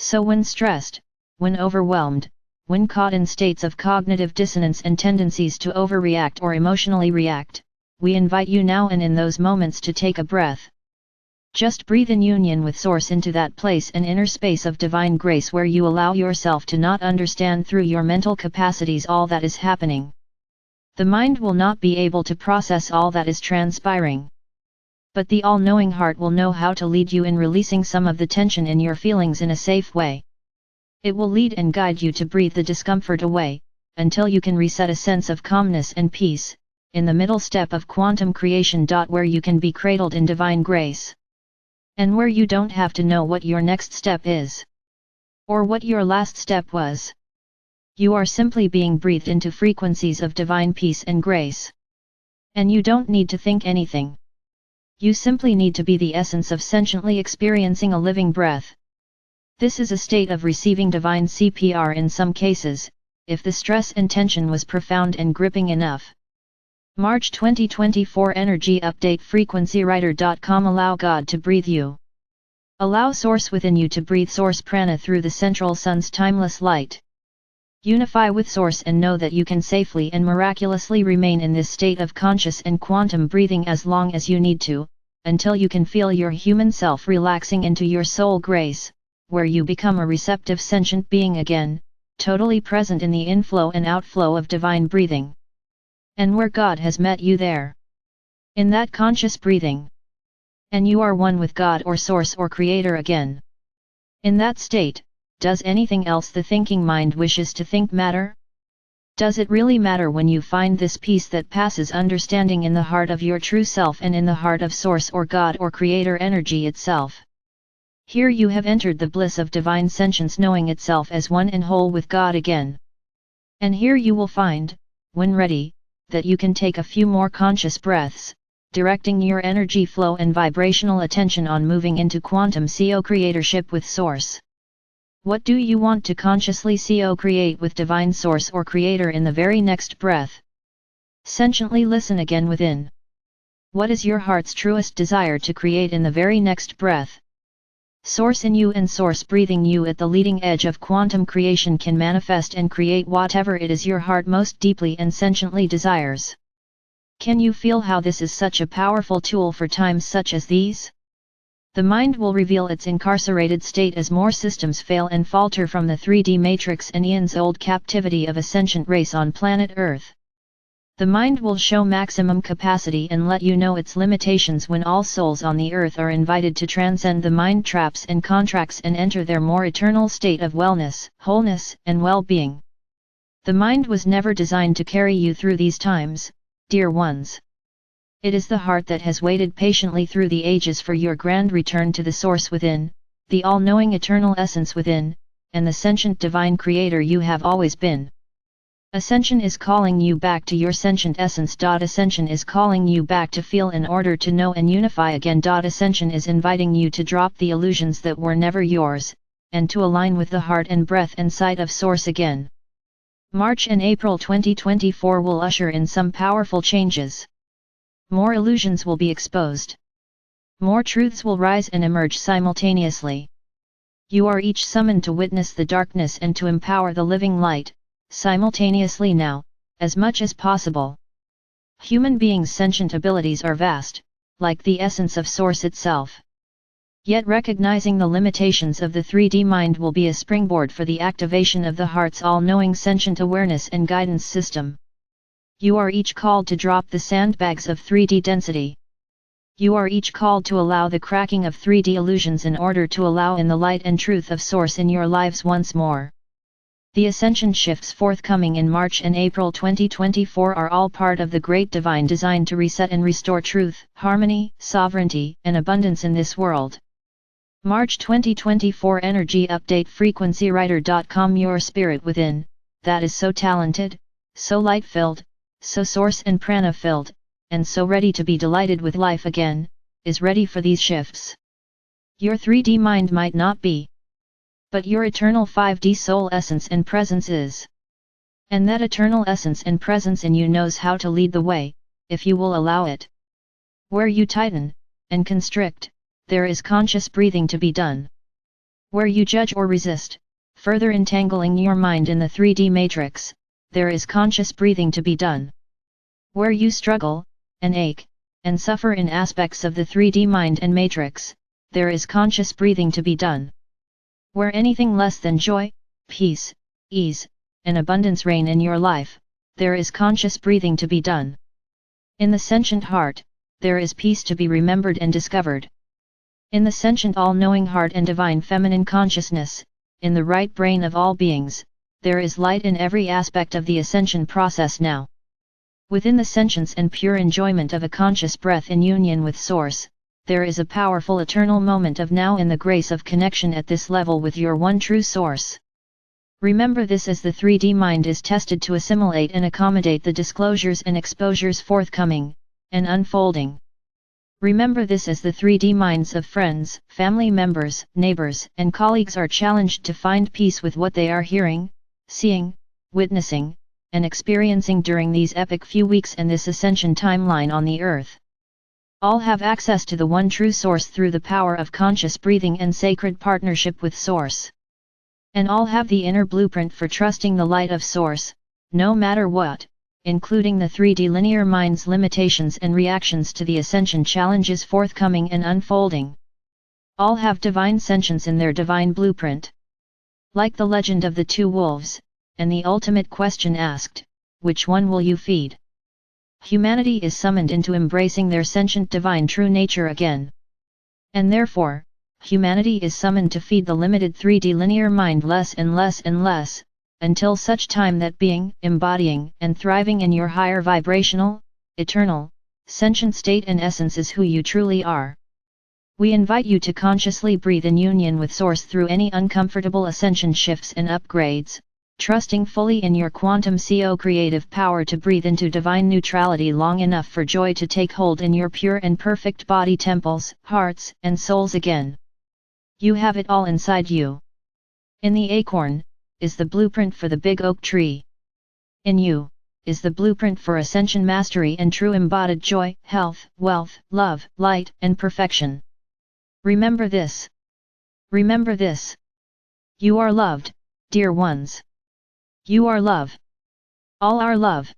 So when stressed, when overwhelmed, when caught in states of cognitive dissonance and tendencies to overreact or emotionally react, we invite you now and in those moments to take a breath. Just breathe in union with Source into that place and inner space of divine grace where you allow yourself to not understand through your mental capacities all that is happening. The mind will not be able to process all that is transpiring. But the all-knowing heart will know how to lead you in releasing some of the tension in your feelings in a safe way. It will lead and guide you to breathe the discomfort away, until you can reset a sense of calmness and peace, in the middle step of quantum creation. Where you can be cradled in divine grace. And where you don't have to know what your next step is. Or what your last step was. You are simply being breathed into frequencies of divine peace and grace. And you don't need to think anything. You simply need to be the essence of sentiently experiencing a living breath. This is a state of receiving divine CPR in some cases, if the stress and tension was profound and gripping enough. March 2024 Energy Update FrequencyWriter.com. Allow God to breathe you. Allow Source within you to breathe Source Prana through the central sun's timeless light. Unify with Source and know that you can safely and miraculously remain in this state of conscious and quantum breathing as long as you need to, until you can feel your human self relaxing into your soul grace, where you become a receptive sentient being again, totally present in the inflow and outflow of divine breathing. And where God has met you there. In that conscious breathing. And you are one with God or Source or Creator again. In that state, does anything else the thinking mind wishes to think matter? Does it really matter when you find this peace that passes understanding in the heart of your true self and in the heart of Source or God or Creator energy itself? Here you have entered the bliss of divine sentience, knowing itself as one and whole with God again. And here you will find, when ready, that you can take a few more conscious breaths, directing your energy flow and vibrational attention on moving into quantum co-creatorship with Source. What do you want to consciously co-create with divine Source or Creator in the very next breath? Sentiently listen again within. What is your heart's truest desire to create in the very next breath? Source in you and Source breathing you at the leading edge of quantum creation can manifest and create whatever it is your heart most deeply and sentiently desires. Can you feel how this is such a powerful tool for times such as these? The mind will reveal its incarcerated state as more systems fail and falter from the 3D matrix and eons old captivity of a sentient race on planet Earth. The mind will show maximum capacity and let you know its limitations when all souls on the earth are invited to transcend the mind traps and contracts and enter their more eternal state of wellness, wholeness, and well-being. The mind was never designed to carry you through these times, dear ones. It is the heart that has waited patiently through the ages for your grand return to the Source within, the all-knowing eternal essence within, and the sentient divine Creator you have always been. Ascension is calling you back to your sentient essence. Ascension is calling you back to feel in order to know and unify again. Ascension is inviting you to drop the illusions that were never yours, and to align with the heart and breath and sight of Source again. March and April 2024 will usher in some powerful changes. More illusions will be exposed. More truths will rise and emerge simultaneously. You are each summoned to witness the darkness and to empower the living light, simultaneously now, as much as possible. Human beings' sentient abilities are vast, like the essence of Source itself. Yet recognizing the limitations of the 3D mind will be a springboard for the activation of the heart's all-knowing sentient awareness and guidance system. You are each called to drop the sandbags of 3D density. You are each called to allow the cracking of 3D illusions in order to allow in the light and truth of Source in your lives once more. The Ascension shifts forthcoming in March and April 2024 are all part of the great divine design to reset and restore truth, harmony, sovereignty, and abundance in this world. March 2024 Energy Update FrequencyWriter.com. Your spirit within, that is so talented, so light-filled, so Source and prana-filled, and so ready to be delighted with life again, is ready for these shifts. Your 3D mind might not be. But your eternal 5D soul essence and presence is. And that eternal essence and presence in you knows how to lead the way, if you will allow it. Where you tighten, and constrict, there is conscious breathing to be done. Where you judge or resist, further entangling your mind in the 3D matrix, there is conscious breathing to be done. Where you struggle, and ache, and suffer in aspects of the 3D mind and matrix, there is conscious breathing to be done. Where anything less than joy, peace, ease, and abundance reign in your life, there is conscious breathing to be done. In the sentient heart, there is peace to be remembered and discovered. In the sentient all-knowing heart and divine feminine consciousness, in the right brain of all beings, there is light in every aspect of the ascension process now. Within the sentience and pure enjoyment of a conscious breath in union with Source, there is a powerful eternal moment of now in the grace of connection at this level with your one true Source. Remember this as the 3D mind is tested to assimilate and accommodate the disclosures and exposures forthcoming, and unfolding. Remember this as the 3D minds of friends, family members, neighbors, and colleagues are challenged to find peace with what they are hearing, seeing, witnessing, and experiencing during these epic few weeks and this ascension timeline on the earth. All have access to the one true Source through the power of conscious breathing and sacred partnership with Source. And all have the inner blueprint for trusting the light of Source, no matter what, including the 3D linear mind's limitations and reactions to the ascension challenges forthcoming and unfolding. All have divine sentience in their divine blueprint. Like the legend of the two wolves, and the ultimate question asked, which one will you feed? Humanity is summoned into embracing their sentient divine true nature again. And therefore, humanity is summoned to feed the limited 3D linear mind less and less and less, until such time that being, embodying, and thriving in your higher vibrational, eternal, sentient state and essence is who you truly are. We invite you to consciously breathe in union with Source through any uncomfortable ascension shifts and upgrades, trusting fully in your quantum co-creative power to breathe into divine neutrality long enough for joy to take hold in your pure and perfect body temples, hearts, and souls again. You have it all inside you. In the acorn, is the blueprint for the big oak tree. In you, is the blueprint for ascension mastery and true embodied joy, health, wealth, love, light, and perfection. Remember this. Remember this. You are loved, dear ones. You are love. All are love.